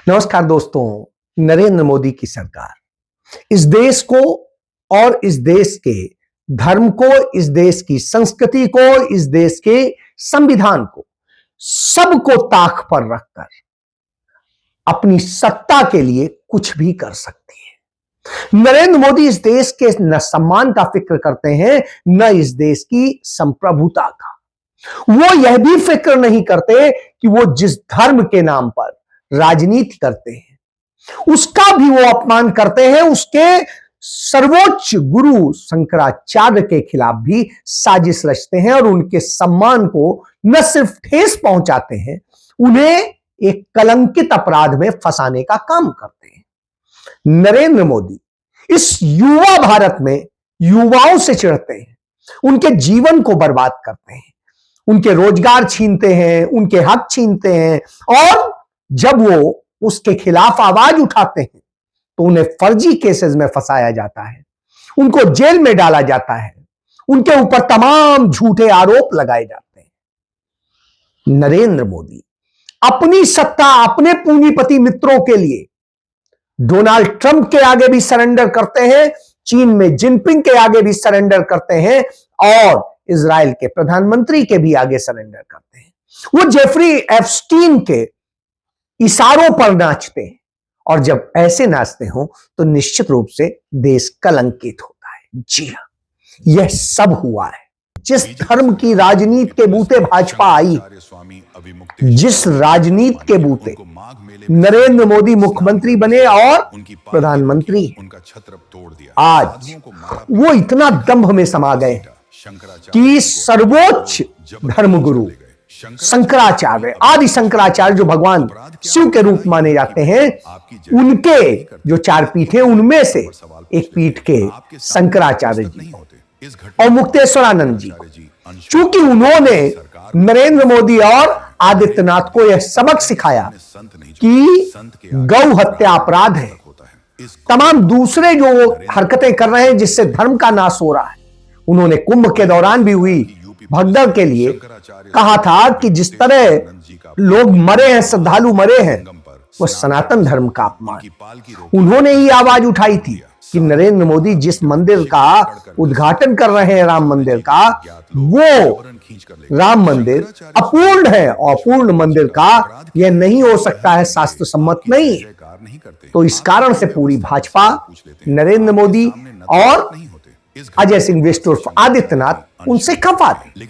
नमस्कार दोस्तों, नरेंद्र मोदी की सरकार इस देश को और इस देश के धर्म को, इस देश की संस्कृति को, इस देश के संविधान को, सबको ताक पर रखकर अपनी सत्ता के लिए कुछ भी कर सकती है। नरेंद्र मोदी इस देश के न सम्मान का फिक्र करते हैं, न इस देश की संप्रभुता का। वो यह भी फिक्र नहीं करते कि वो जिस धर्म के नाम पर राजनीति करते हैं उसका भी वो अपमान करते हैं। उसके सर्वोच्च गुरु शंकराचार्य के खिलाफ भी साजिश रचते हैं और उनके सम्मान को न सिर्फ ठेस पहुंचाते हैं, उन्हें एक कलंकित अपराध में फंसाने का काम करते हैं। नरेंद्र मोदी इस युवा भारत में युवाओं से चिढ़ते हैं, उनके जीवन को बर्बाद करते हैं, उनके रोजगार छीनते हैं, उनके हक छीनते हैं और जब वो उसके खिलाफ आवाज उठाते हैं तो उन्हें फर्जी केसेस में फंसाया जाता है, उनको जेल में डाला जाता है, उनके ऊपर तमाम झूठे आरोप लगाए जाते हैं। नरेंद्र मोदी अपनी सत्ता अपने पूंजीपति मित्रों के लिए डोनाल्ड ट्रंप के आगे भी सरेंडर करते हैं, चीन में जिनपिंग के आगे भी सरेंडर करते हैं और इजराइल के प्रधानमंत्री के भी आगे सरेंडर करते हैं। वो जेफरी एप्स्टीन के इशारों पर नाचते हैं और जब ऐसे नाचते हो तो निश्चित रूप से देश कलंकित होता है। जी हां, यह सब हुआ है जिस धर्म की राजनीति के बूते भाजपा आई, जिस राजनीति के बूते नरेंद्र मोदी मुख्यमंत्री बने और प्रधानमंत्री। आज वो इतना दंभ में समा गए कि सर्वोच्च धर्मगुरु शंकराचार्य, आदि शंकराचार्य जो भगवान शिव के रूप माने जाते हैं, उनके जो 4 पीठ हैं उनमें से एक पीठ के शंकराचार्य जी और मुक्तेश्वरानंद जी, चूंकि उन्होंने नरेंद्र मोदी और आदित्यनाथ को यह सबक सिखाया कि गौ हत्या अपराध है, तमाम दूसरे जो हरकतें कर रहे हैं जिससे धर्म का नाश हो रहा है। उन्होंने कुंभ के दौरान भी हुई भगदड़ के लिए कहा था कि जिस तरह लोग मरे हैं, श्रद्धालु मरे हैं, वो सनातन धर्म का अपमान। उन्होंने ही आवाज उठाई थी कि नरेंद्र मोदी जिस मंदिर का उद्घाटन कर रहे हैं, राम मंदिर का, वो राम मंदिर अपूर्ण है और पूर्ण मंदिर का यह नहीं हो सकता है, शास्त्र सम्मत नहीं है। तो इस कारण से पूरी भाजपा नरेंद्र मोदी और अजय सिंह विष्ट उर्फ आदित्यनाथ उनसे खफा थे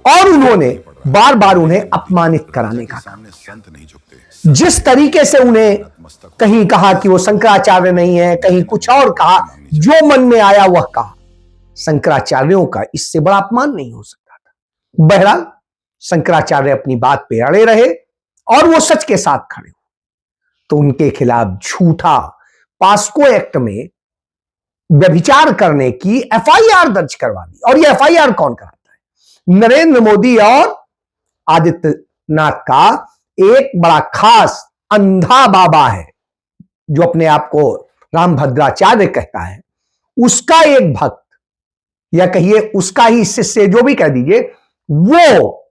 और उन्होंने बार बार उन्हें अपमानित कराने का काम किया। जिस तरीके से उन्हें कहीं कहा कि वो शंकराचार्य नहीं है, कहीं कुछ और कहा, जो मन में आया वह कहा। शंकराचार्यों का इससे बड़ा अपमान नहीं हो सकता था। बहरहाल शंकराचार्य अपनी बात पे अड़े रहे और वो सच के साथ खड़े हुए, तो उनके खिलाफ झूठा पास्को एक्ट में व्यभिचार करने की एफआईआर दर्ज करवा दी। और ये एफआईआर कौन कराता है? नरेंद्र मोदी और आदित्यनाथ का एक बड़ा खास अंधा बाबा है जो अपने आप को राम भद्राचार्य कहता है, उसका एक भक्त या कहिए उसका ही शिष्य, जो भी कह दीजिए, वो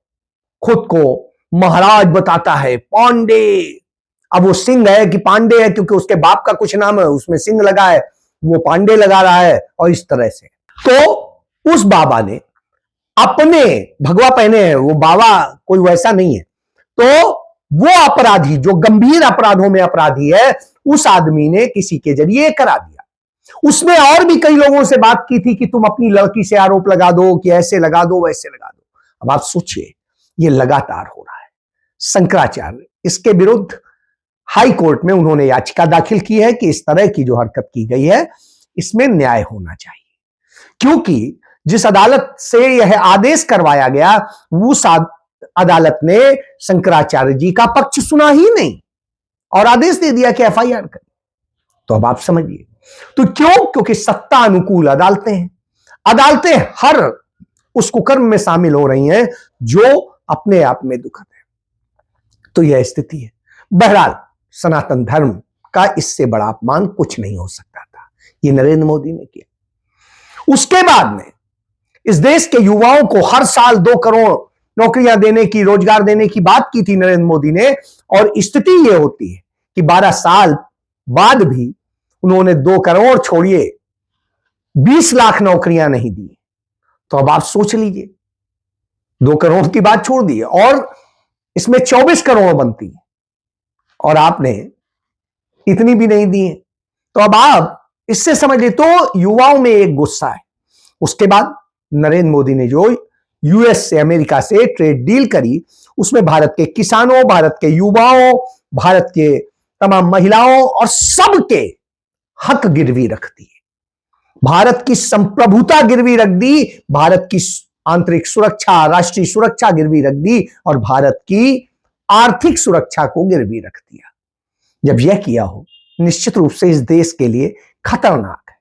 खुद को महाराज बताता है, पांडे। अब वो सिंह है कि पांडे है, क्योंकि उसके बाप का कुछ नाम है उसमें सिंह लगा है, वो पांडे लगा रहा है और इस तरह से। तो उस बाबा ने अपने भगवा पहने हैं, वो बाबा कोई वैसा नहीं है, तो वो अपराधी जो गंभीर अपराधों में अपराधी है, उस आदमी ने किसी के जरिए करा दिया। उसने और भी कई लोगों से बात की थी कि तुम अपनी लड़की से आरोप लगा दो, कि ऐसे लगा दो, वैसे लगा दो। अब आप सोचिए, ये लगातार हो रहा है। शंकराचार्य इसके विरुद्ध हाई कोर्ट में उन्होंने याचिका दाखिल की है कि इस तरह की जो हरकत की गई है इसमें न्याय होना चाहिए, क्योंकि जिस अदालत से यह आदेश करवाया गया उस अदालत ने शंकराचार्य जी का पक्ष सुना ही नहीं और आदेश दे दिया कि एफआईआर करें। तो अब आप समझिए, तो क्यों? क्योंकि सत्ता अनुकूल अदालतें हैं। अदालतें हर उस कुकर्म में शामिल हो रही हैं जो अपने आप में दुखद है। तो यह स्थिति है। बहरहाल सनातन धर्म का इससे बड़ा अपमान कुछ नहीं हो सकता था, ये नरेंद्र मोदी ने किया। उसके बाद में इस देश के युवाओं को हर साल 2 करोड़ नौकरियां देने की, रोजगार देने की बात की थी नरेंद्र मोदी ने, और स्थिति यह होती है कि 12 साल बाद भी उन्होंने 2 करोड़ छोड़िए 20 लाख नौकरियां नहीं दी। तो अब आप सोच लीजिए, 2 करोड़ की बात छोड़ दी और इसमें 24 करोड़ बनती है और आपने इतनी भी नहीं दी है। तो अब आप इससे समझिए तो युवाओं में एक गुस्सा है। उसके बाद नरेंद्र मोदी ने जो यूएस से, अमेरिका से ट्रेड डील करी, उसमें भारत के किसानों, भारत के युवाओं, भारत के तमाम महिलाओं और सबके हक गिरवी रख दिए, भारत की संप्रभुता गिरवी रख दी, भारत की आंतरिक सुरक्षा, राष्ट्रीय सुरक्षा गिरवी रख दी और भारत की आर्थिक सुरक्षा को गिरवी रख दिया। जब यह किया हो, निश्चित रूप से इस देश के लिए खतरनाक है।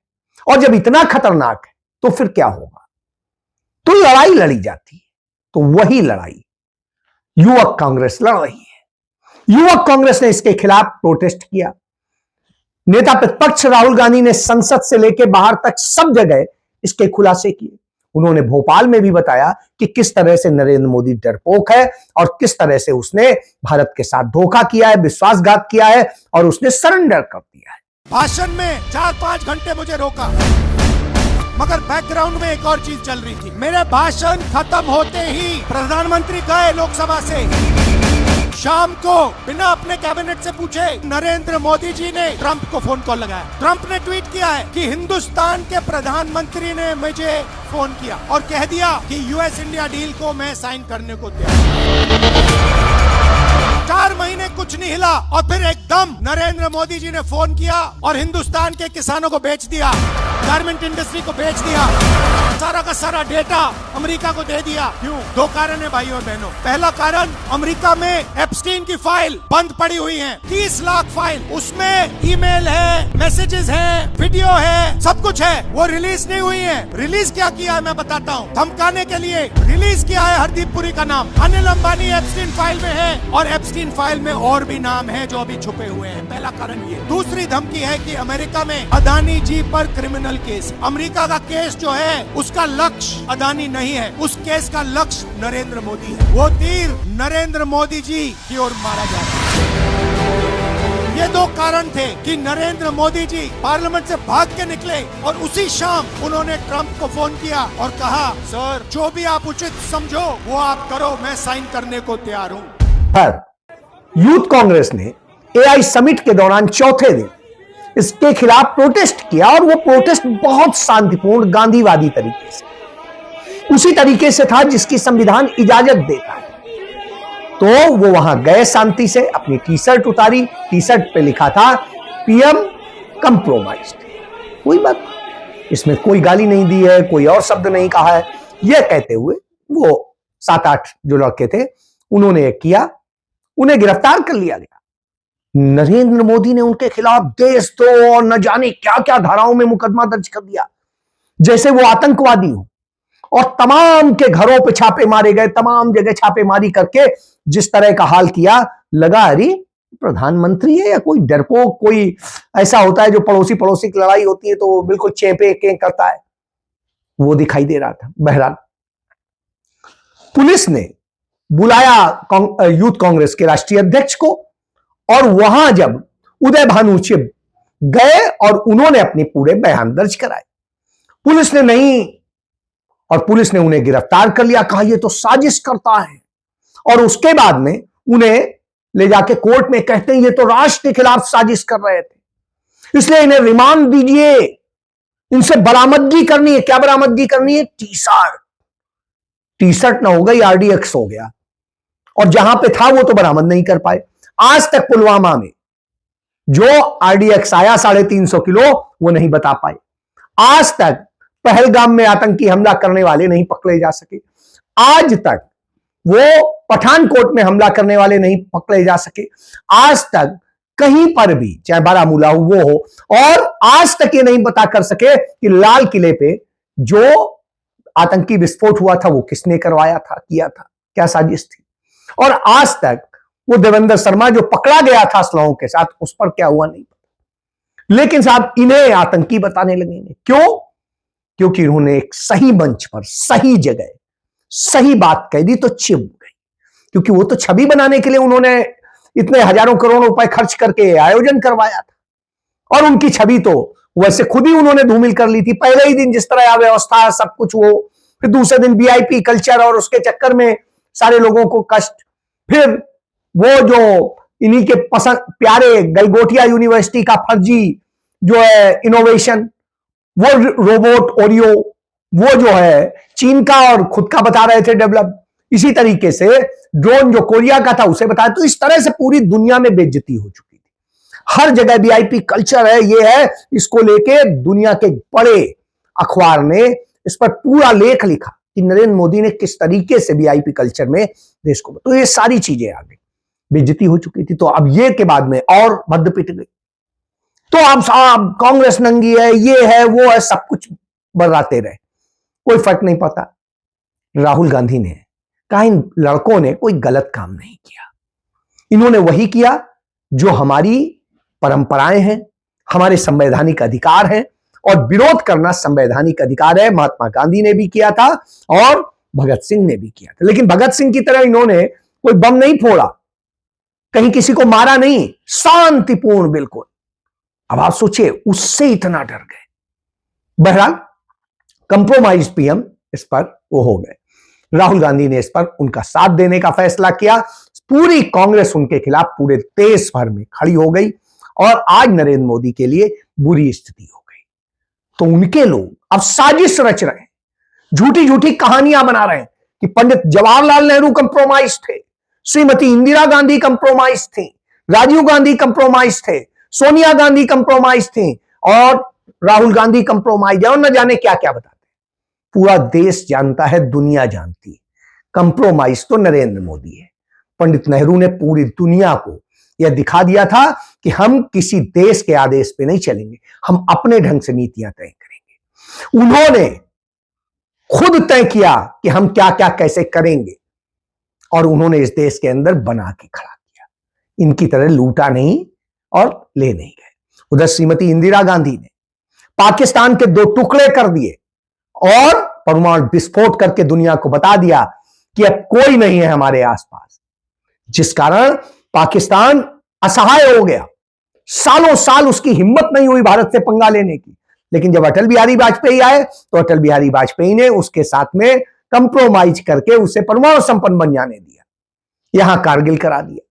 और जब इतना खतरनाक है तो फिर क्या होगा? तो लड़ाई लड़ी जाती है। तो वही लड़ाई युवक कांग्रेस लड़ रही है। युवक कांग्रेस ने इसके खिलाफ प्रोटेस्ट किया। नेता प्रतिपक्ष राहुल गांधी ने संसद से लेकर बाहर तक सब जगह इसके खुलासे किए। उन्होंने भोपाल में भी बताया कि किस तरह से नरेंद्र मोदी डरपोक है और किस तरह से उसने भारत के साथ धोखा किया है, विश्वासघात किया है और उसने सरेंडर कर दिया है। भाषण में 4-5 घंटे मुझे रोका, मगर बैकग्राउंड में एक और चीज चल रही थी। मेरे भाषण खत्म होते ही प्रधानमंत्री गए लोकसभा से। शाम को बिना अपने कैबिनेट से पूछे नरेंद्र मोदी जी ने ट्रंप को फोन कॉल लगाया। ट्रंप ने ट्वीट किया है कि हिंदुस्तान के प्रधानमंत्री ने मुझे फोन किया और कह दिया कि यूएस इंडिया डील को मैं साइन करने को तैयार। 4 महीने कुछ नहीं हिला और फिर एकदम नरेंद्र मोदी जी ने फोन किया और हिंदुस्तान के किसानों को बेच दिया, गारमेंट इंडस्ट्री को बेच दिया, सारा का सारा डेटा अमेरिका को दे दिया। क्यों? 2 कारण है भाइयों और बहनों। पहला कारण, अमेरिका में एप्स्टीन की फाइल बंद पड़ी हुई है, 30 लाख फाइल, उसमें ईमेल है, मैसेजेस है, वीडियो है, सब कुछ है, वो रिलीज नहीं हुई है। रिलीज क्या किया है मैं बताता हूँ। धमकाने के लिए रिलीज किया है हरदीप पुरी का नाम। अनिल अंबानी एप्स्टीन फाइल में है और एप्स्टीन फाइल में और भी नाम है जो अभी छुपे हुए हैं। पहला कारण ये। दूसरी धमकी है कि अमेरिका में अदानी जी पर क्रिमिनल केस। अमेरिका का केस जो है उसका लक्ष्य अदानी नहीं है, उस केस का लक्ष्य नरेंद्र मोदी है। वो तीर नरेंद्र मोदी जी की ओर मारा जा रहा है। ये 2 कारण थे कि नरेंद्र मोदी जी पार्लियामेंट से भाग के निकले और उसी शाम उन्होंने ट्रंप को फोन किया और कहा, सर जो भी आप उचित समझो वो आप करो, मैं साइन करने को तैयार हूँ। यूथ कांग्रेस ने एआई समिट के दौरान चौथे दिन इसके खिलाफ प्रोटेस्ट किया और वो प्रोटेस्ट बहुत शांतिपूर्ण गांधीवादी तरीके से, उसी तरीके से था जिसकी संविधान इजाजत देता है। तो वो वहां गए शांति से, अपनी टी-शर्ट उतारी, टी-शर्ट पे लिखा था पीएम कंप्रोमाइज्ड। कोई बात, इसमें कोई गाली नहीं दी है, कोई और शब्द नहीं कहा है। यह कहते हुए वो 7-8 जो लड़के थे उन्होंने किया, उन्हें गिरफ्तार कर लिया गया। नरेंद्र मोदी ने उनके खिलाफ देशद्रोह और न जाने क्या क्या धाराओं में मुकदमा दर्ज कर दिया, जैसे वो आतंकवादी हो। और तमाम के घरों पे छापे मारे गए, तमाम जगह छापेमारी करके जिस तरह का हाल किया, लगा अरे प्रधानमंत्री है या कोई डरपोक, कोई ऐसा होता है जो पड़ोसी की लड़ाई होती है तो बिल्कुल चेपे के करता है, वो दिखाई दे रहा था। बहरहाल पुलिस ने बुलाया यूथ कांग्रेस के राष्ट्रीय अध्यक्ष को और वहां जब उदय भानु चिब गए और उन्होंने अपने पूरे बयान दर्ज कराए, पुलिस ने नहीं, और पुलिस ने उन्हें गिरफ्तार कर लिया, कहा यह तो साजिश करता है। और उसके बाद में उन्हें ले जाके कोर्ट में कहते हैं ये तो राष्ट्र के खिलाफ साजिश कर रहे थे, इसलिए इन्हें रिमांड दीजिए, इनसे बरामदगी करनी है। क्या बरामदगी करनी है? टी-शर्ट ना हो गई, आरडीएक्स हो गया, और जहां पे था वो तो बरामद नहीं कर पाए। आज तक पुलवामा में जो आरडीएक्स आया 350 किलो, वो नहीं बता पाए। आज तक पहलगाम में आतंकी हमला करने वाले नहीं पकड़े जा सके। आज तक वो पठानकोट में हमला करने वाले नहीं पकड़े जा सके। आज तक कहीं पर भी, चाहे बारामूला हो वो हो, और आज तक ये नहीं पता कर सके कि लाल किले पे जो आतंकी विस्फोट हुआ था वो किसने करवाया था, किया था, क्या साजिश थी। और आज तक वो देवेंद्र शर्मा जो पकड़ा गया था असलाहों के साथ, उस पर क्या हुआ नहीं पता। लेकिन साहब इन्हें आतंकी बताने लगेंगे। क्यों? क्योंकि उन्होंने एक सही मंच पर, सही जगह, सही बात कह दी तो चिप गई। क्योंकि वो तो छवि बनाने के लिए उन्होंने इतने हजारों करोड़ों रुपए खर्च करके आयोजन करवाया था। और उनकी छवि तो वैसे खुद ही उन्होंने धूमिल कर ली थी। पहले ही दिन जिस तरह व्यवस्था सब कुछ, वो फिर दूसरे दिन वीआईपी कल्चर और उसके चक्कर में सारे लोगों को कष्ट, फिर वो जो इन्हीं के पसंद प्यारे गलगोटिया यूनिवर्सिटी का फर्जी जो है इनोवेशन, वो रोबोट ओरियो, वो जो है चीन का और खुद का बता रहे थे डेवलप। इसी तरीके से ड्रोन जो कोरिया का था उसे बताया। तो इस तरह से पूरी दुनिया में बेइज्जती हो चुकी थी। हर जगह वीआईपी कल्चर है, ये है, इसको लेके दुनिया के बड़े अखबार ने इस पर पूरा लेख लिखा कि नरेंद्र मोदी ने किस तरीके से वीआईपी कल्चर में देश को, तो ये सारी चीजें आ गई, बेइज्जती हो चुकी थी। तो अब ये के बाद में और मध्य पिट गई। तो अब साहब कांग्रेस नंगी है, ये है, वो है, सब कुछ बर्राते रहे, कोई फर्क नहीं पड़ता। राहुल गांधी ने कहा इन लड़कों ने कोई गलत काम नहीं किया, इन्होंने वही किया जो हमारी परंपराएं हैं, हमारे संवैधानिक अधिकार हैं, और विरोध करना संवैधानिक अधिकार है। महात्मा गांधी ने भी किया था और भगत सिंह ने भी किया था। लेकिन भगत सिंह की तरह इन्होंने कोई बम नहीं फोड़ा, कहीं किसी को मारा नहीं, शांतिपूर्ण बिल्कुल। अब आप सोचिए, उससे इतना डर गए। बहरहाल कंप्रोमाइज पीएम इस पर वो हो गए। राहुल गांधी ने इस पर उनका साथ देने का फैसला किया। पूरी कांग्रेस उनके खिलाफ पूरे देश भर में खड़ी हो गई और आज नरेंद्र मोदी के लिए बुरी स्थिति हो गई। तो उनके लोग अब साजिश रच रहे हैं, झूठी झूठी कहानियां बना रहे हैं कि पंडित जवाहरलाल नेहरू कंप्रोमाइज थे, श्रीमती इंदिरा गांधी कंप्रोमाइज थी, राजीव गांधी कंप्रोमाइज थे, सोनिया गांधी कंप्रोमाइज थी और राहुल गांधी कंप्रोमाइज है, और न जाने क्या क्या बताते। पूरा देश जानता है, दुनिया जानती है, कंप्रोमाइज तो नरेंद्र मोदी है। पंडित नेहरू ने पूरी दुनिया को यह दिखा दिया था कि हम किसी देश के आदेश पे नहीं चलेंगे, हम अपने ढंग से नीतियां तय करेंगे। उन्होंने खुद तय किया कि हम क्या क्या कैसे करेंगे, और उन्होंने इस देश के अंदर बना के खड़ा किया। इनकी तरह लूटा नहीं और ले नहीं गए। उधर श्रीमती इंदिरा गांधी ने पाकिस्तान के 2 टुकड़े कर दिए और परमाणु विस्फोट करके दुनिया को बता दिया कि अब कोई नहीं है हमारे आसपास, जिस कारण पाकिस्तान असहाय हो गया। सालों साल उसकी हिम्मत नहीं हुई भारत से पंगा लेने की। लेकिन जब अटल बिहारी वाजपेयी आए तो अटल बिहारी वाजपेयी ने उसके साथ में कंप्रोमाइज करके उसे परमाणु संपन्न बन जाने दिया, यहां कारगिल करा दिया।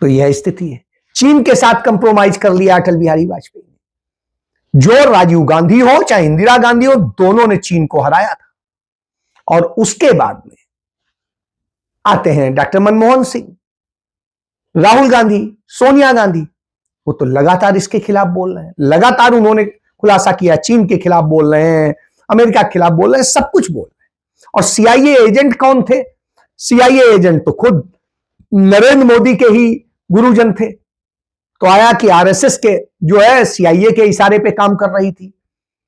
तो यह स्थिति है। चीन के साथ कंप्रोमाइज कर लिया अटल बिहारी वाजपेयी ने। जो राजीव गांधी हो चाहे इंदिरा गांधी हो, दोनों ने चीन को हराया था। और उसके बाद में आते हैं डॉक्टर मनमोहन सिंह, राहुल गांधी, सोनिया गांधी। वो तो लगातार इसके खिलाफ बोल रहे हैं, लगातार उन्होंने खुलासा किया, चीन के खिलाफ बोल रहे हैं, अमेरिका के खिलाफ बोल रहे हैं, सब कुछ बोल रहे हैं। और सीआईए एजेंट कौन थे? सीआईए एजेंट तो खुद नरेंद्र मोदी के ही गुरुजन थे। तो आया कि आरएसएस के जो है सीआईए के इशारे पे काम कर रही थी,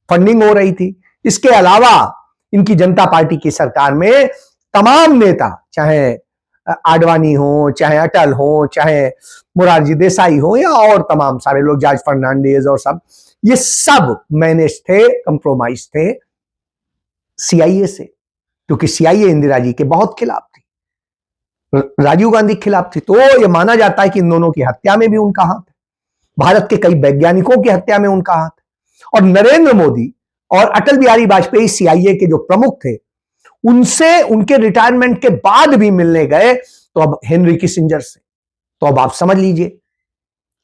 फंडिंग हो रही थी। इसके अलावा इनकी जनता पार्टी की सरकार में तमाम नेता, चाहे आडवाणी हो, चाहे अटल हो, चाहे मोरारजी देसाई हो, या और तमाम सारे लोग, जॉर्ज फर्नांडिस और सब, ये सब मैनेज थे, कंप्रोमाइज थे सीआईए से। क्योंकि सीआईए इंदिरा जी के बहुत खिलाफ थी, राजीव गांधी के खिलाफ थी। तो यह माना जाता है कि इन दोनों की हत्या में भी उनका हाथ है, भारत के कई वैज्ञानिकों की हत्या में उनका हाथ है। और नरेंद्र मोदी और अटल बिहारी वाजपेयी सीआईए के जो प्रमुख थे, उनसे उनके रिटायरमेंट के बाद भी मिलने गए तो अब हेनरी किसिंजर से। तो अब आप समझ लीजिए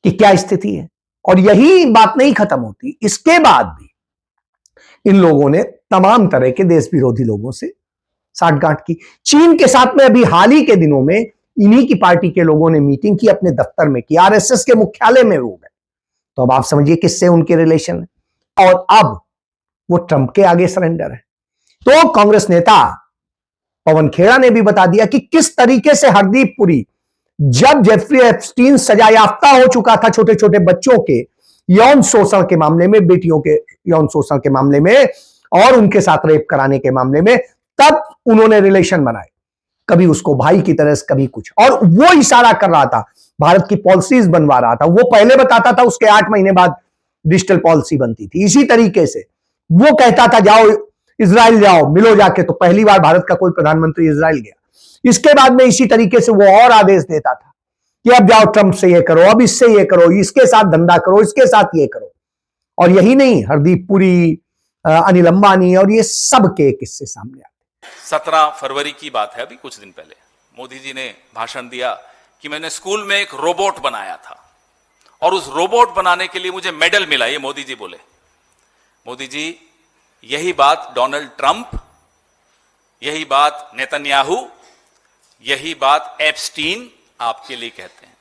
कि क्या स्थिति है। और यही बात नहीं खत्म होती, इसके बाद भी इन लोगों ने तमाम तरह के देश विरोधी लोगों से साठगांठ की। चीन के साथ में अभी हाल ही के दिनों में इन्हीं की पार्टी के लोगों ने मीटिंग की, अपने दफ्तर में की, आरएसएस के मुख्यालय में हो गए। तो अब आप समझिए किससे उनके रिलेशन है। और अब वो ट्रंप के आगे सरेंडर है। तो कांग्रेस नेता पवन खेड़ा ने भी बता दिया कि किस तरीके से हरदीप पुरी, जब जेफरी एप्स्टीन सजायाफ्ता हो चुका था छोटे छोटे बच्चों के यौन शोषण के मामले में, बेटियों के यौन शोषण के मामले में और उनके साथ रेप कराने के मामले में, तब उन्होंने रिलेशन बनाए, कभी उसको भाई की तरह से, कभी कुछ। और वो इशारा कर रहा था, भारत की पॉलिसीज बनवा रहा था। वो पहले बताता था, उसके 8 महीने बाद डिजिटल पॉलिसी बनती थी। इसी तरीके से वो कहता था जाओ इजराइल जाओ मिलो जाके, तो पहली बार भारत का कोई प्रधानमंत्री इजराइल गया। इसके बाद में इसी तरीके से वो और आदेश देता था कि अब जाओ ट्रंप से ये करो, अब इससे ये करो, इसके साथ धंधा करो, इसके साथ ये करो। और यही नहीं, हरदीप पुरी, अनिल अंबानी और ये सब के किस्से सामने आते। 17 फरवरी की बात है, अभी कुछ दिन पहले मोदी जी ने भाषण दिया कि मैंने स्कूल में एक रोबोट बनाया था और उस रोबोट बनाने के लिए मुझे मेडल मिला। ये मोदी जी बोले। मोदी जी, यही बात डोनाल्ड ट्रंप, यही बात नेतन्याहू, यही बात एप्स्टीन आपके लिए कहते हैं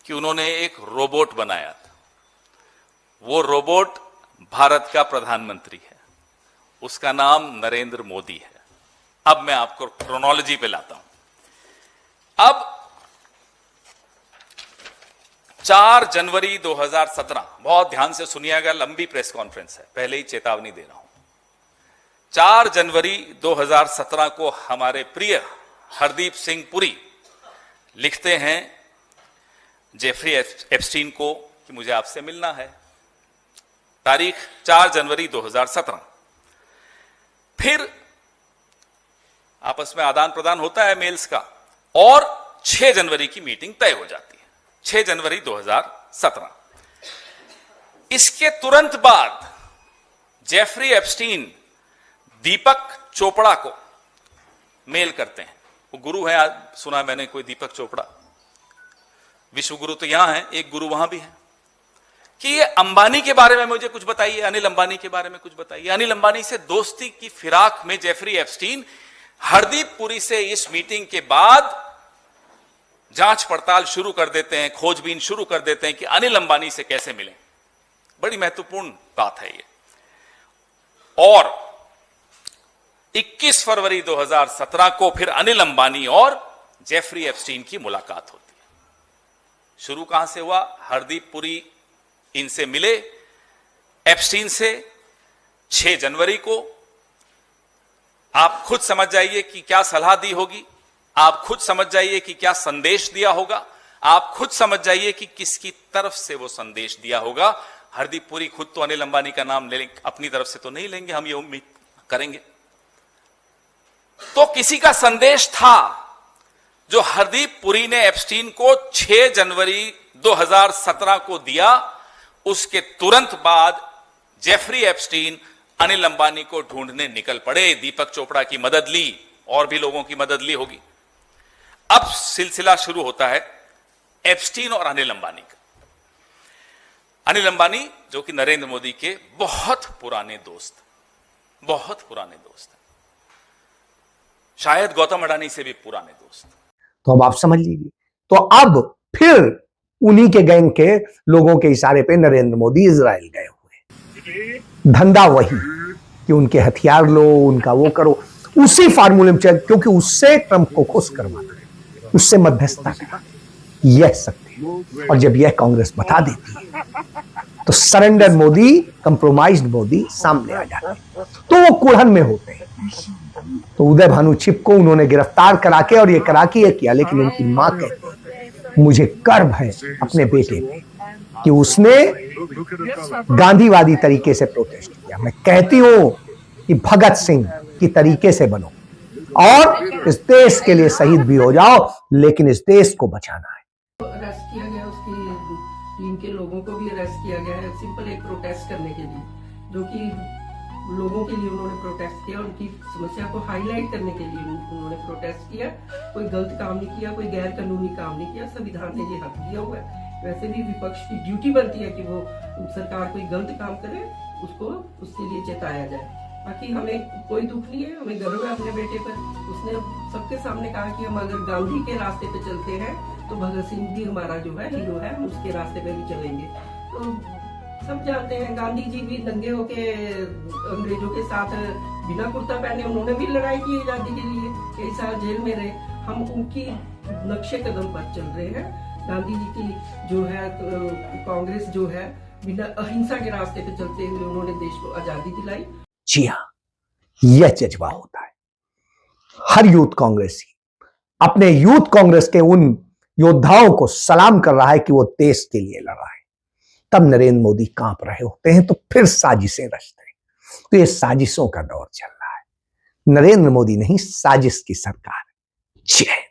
कि उन्होंने एक रोबोट बनाया था। वो रोबोट भारत का प्रधानमंत्री है, उसका नाम नरेंद्र मोदी है। अब मैं आपको क्रोनोलॉजी पे लाता हूं। अब 4 जनवरी 2017, बहुत ध्यान से सुनिएगा, लंबी प्रेस कॉन्फ्रेंस है, पहले ही चेतावनी दे रहा हूं। 4 जनवरी 2017 को हमारे प्रिय हरदीप सिंह पुरी लिखते हैं जेफरी एप्स्टीन को कि मुझे आपसे मिलना है। तारीख 4 जनवरी 2017। फिर आपस में आदान प्रदान होता है मेल्स का और 6 जनवरी की मीटिंग तय हो जाती है। 6 जनवरी 2017। इसके तुरंत बाद जेफरी एप्स्टीन दीपक चोपड़ा को मेल करते हैं। वो गुरु है, आज सुना मैंने कोई दीपक चोपड़ा, विश्व गुरु तो यहां है, एक गुरु वहां भी है, कि ये अंबानी के बारे में मुझे कुछ बताइए, अनिल अंबानी के बारे में कुछ बताइए। अनिल अंबानी से दोस्ती की फिराक में जेफरी एप्स्टीन हरदीप पुरी से इस मीटिंग के बाद जांच पड़ताल शुरू कर देते हैं, खोजबीन शुरू कर देते हैं कि अनिल अंबानी से कैसे मिलें। बड़ी महत्वपूर्ण बात है ये। और 21 फरवरी 2017 को फिर अनिल अंबानी और जेफरी एप्स्टीन की मुलाकात होती है। शुरू कहां से हुआ? हरदीप पुरी इनसे मिले एप्स्टीन से 6 जनवरी को। आप खुद समझ जाइए कि क्या सलाह दी होगी, आप खुद समझ जाइए कि क्या संदेश दिया होगा, आप खुद समझ जाइए कि किसकी तरफ से वो संदेश दिया होगा। हरदीप पुरी खुद तो अनिल अंबानी का नाम ले अपनी तरफ से तो नहीं लेंगे, हम ये उम्मीद करेंगे। तो किसी का संदेश था जो हरदीप पुरी ने एप्स्टीन को 6 जनवरी 2017 को दिया। उसके तुरंत बाद जेफरी एप्स्टीन अनिल अंबानी को ढूंढने निकल पड़े, दीपक चोपड़ा की मदद ली, और भी लोगों की मदद ली होगी। अब सिलसिला शुरू होता है एप्स्टीन और अनिल अंबानी का। अनिल अंबानी जो कि नरेंद्र मोदी के बहुत पुराने दोस्त हैं, शायद गौतम अडानी से भी पुराने दोस्त। तो अब आप समझ लीजिए, तो अब फिर उन्हीं के गैंग के लोगों के इशारे पे नरेंद्र मोदी इजराइल गए हुए। धंधा वही कि उनके हथियार लो, उनका वो करो, उसी फार्मूले में चल, क्योंकि उससे ट्रंप को खुश करवाना, उससे मध्यस्थता करा, यह सत्य। और जब यह कांग्रेस बता देती है तो सरेंडर मोदी, कंप्रोमाइज्ड मोदी सामने आ जाते हैं। तो वो कुड़हन में होते हैं। तो उदय भानु छिप को उन्होंने गिरफ्तार करा के और ये करा के किया, लेकिन उनकी मां कहती है मुझे गर्व है अपने बेटे पे कि उसने गांधीवादी तरीके से प्रोटेस्ट किया। मैं कहती हूं कि भगत सिंह की तरीके से बनो और इस देश के लिए शहीद भी हो जाओ, लेकिन इस देश को बचाना है। अरेस्ट किया गया, उसकी टीम के लोगों को भी अरेस्ट किया गया है, सिंपल एक प्रोटेस्ट करने के लिए, जो कि लोगों के लिए उन्होंने प्रोटेस्ट किया, उनकी समस्या को हाईलाइट करने के लिए उन्होंने प्रोटेस्ट किया। कोई गलत काम नहीं किया, कोई गैर कानूनी काम नहीं किया, संविधान ने ये हक दिया हुआ है। वैसे भी विपक्ष की ड्यूटी बनती है कि वो सरकार कोई गलत काम करे उसको उसके लिए चेताया जाए। बाकी हमें कोई दुख नहीं है, हमें गर्व है अपने बेटे पर। उसने सबके सामने कहा कि हम अगर गांधी के रास्ते पे चलते हैं तो भगत सिंह भी हमारा जो है हीरो है, हम उसके रास्ते पे भी चलेंगे। तो सब जानते हैं गांधी जी भी नंगे होके अंग्रेजों के साथ बिना कुर्ता पहने उन्होंने भी लड़ाई की आजादी के लिए, कई साल जेल में रहे। हम उनकी नक्शे कदम पर चल रहे हैं। गांधी जी की जो है कांग्रेस जो है बिना अहिंसा के रास्ते पे चलते हुए उन्होंने देश को आजादी दिलाई। जी हाँ, यह जज्बा होता है। हर यूथ कांग्रेसी अपने यूथ कांग्रेस के उन योद्धाओं को सलाम कर रहा है कि वो देश के लिए लड़ रहा है। तब नरेंद्र मोदी कांप रहे होते हैं, तो फिर साजिशें रचते हैं। तो ये साजिशों का दौर चल रहा है। नरेंद्र मोदी नहीं, साजिश की सरकार। जय